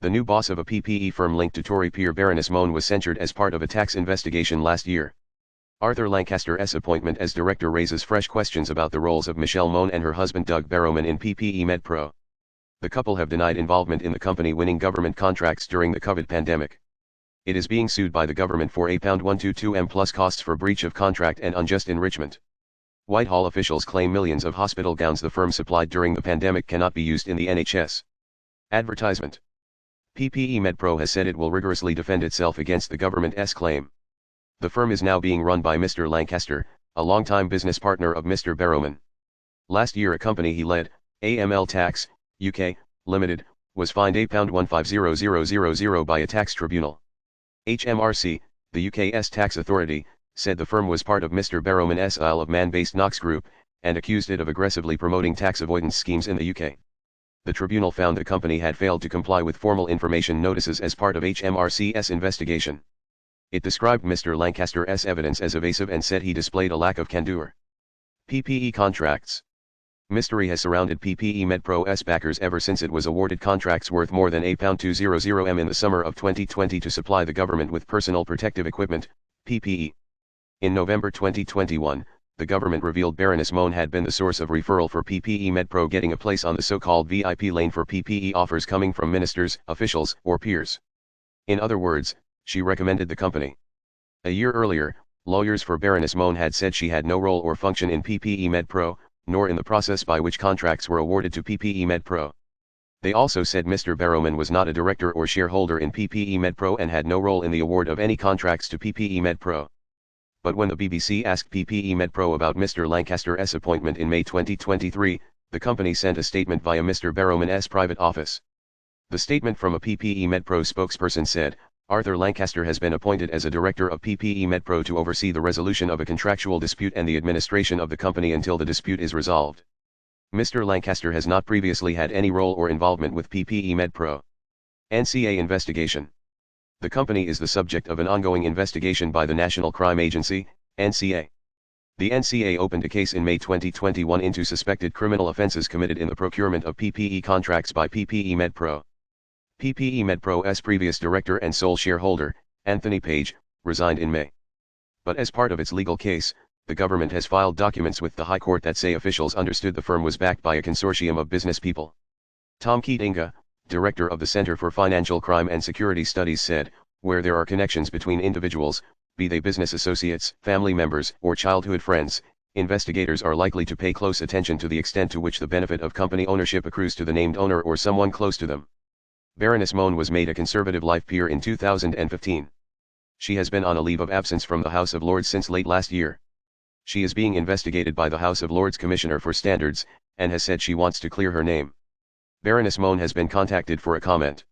The new boss of a PPE firm linked to Tory peer Baroness Mone was censured as part of a tax investigation last year. Arthur Lancaster's appointment as director raises fresh questions about the roles of Michelle Mone and her husband Doug Barrowman in PPE MedPro. The couple have denied involvement in the company winning government contracts during the COVID pandemic. It is being sued by the government for £122m plus costs for breach of contract and unjust enrichment. Whitehall officials claim millions of hospital gowns the firm supplied during the pandemic cannot be used in the NHS. Advertisement. PPE MedPro has said it will rigorously defend itself against the government's claim. The firm is now being run by Mr. Lancaster, a longtime business partner of Mr. Barrowman. Last year a company he led, AML Tax, UK, Limited, was fined £150,000 by a tax tribunal. HMRC, the UK's tax authority, said the firm was part of Mr. Barrowman's Isle of Man-based Knox Group, and accused it of aggressively promoting tax avoidance schemes in the UK. The tribunal found the company had failed to comply with formal information notices as part of HMRC's investigation. It described Mr. Lancaster's evidence as evasive and said he displayed a lack of candor. PPE contracts. Mystery has surrounded PPE MedPro's backers ever since it was awarded contracts worth more than £200m in the summer of 2020 to supply the government with personal protective equipment, PPE. In November 2021, the government revealed Baroness Mone had been the source of referral for PPE MedPro getting a place on the so-called VIP lane for PPE offers coming from ministers, officials, or peers. In other words, she recommended the company. A year earlier, lawyers for Baroness Mone had said she had no role or function in PPE MedPro, nor in the process by which contracts were awarded to PPE MedPro. They also said Mr. Barrowman was not a director or shareholder in PPE MedPro and had no role in the award of any contracts to PPE MedPro. But when the BBC asked PPE MedPro about Mr. Lancaster's appointment in May 2023, the company sent a statement via Mr. Barrowman's private office. The statement from a PPE MedPro spokesperson said, Arthur Lancaster has been appointed as a director of PPE MedPro to oversee the resolution of a contractual dispute and the administration of the company until the dispute is resolved. Mr. Lancaster has not previously had any role or involvement with PPE MedPro. NCA investigation. The company is the subject of an ongoing investigation by the National Crime Agency, NCA. The NCA opened a case in May 2021 into suspected criminal offenses committed in the procurement of PPE contracts by PPE MedPro. PPE MedPro's previous director and sole shareholder, Anthony Page, resigned in May. But as part of its legal case, the government has filed documents with the High Court that say officials understood the firm was backed by a consortium of business people. Tom Keatinga, director of the Center for Financial Crime and Security Studies said, where there are connections between individuals, be they business associates, family members, or childhood friends, investigators are likely to pay close attention to the extent to which the benefit of company ownership accrues to the named owner or someone close to them. Baroness Mone was made a Conservative life peer in 2015. She has been on a leave of absence from the House of Lords since late last year. She is being investigated by the House of Lords Commissioner for Standards, and has said she wants to clear her name. Baroness Mone has been contacted for a comment.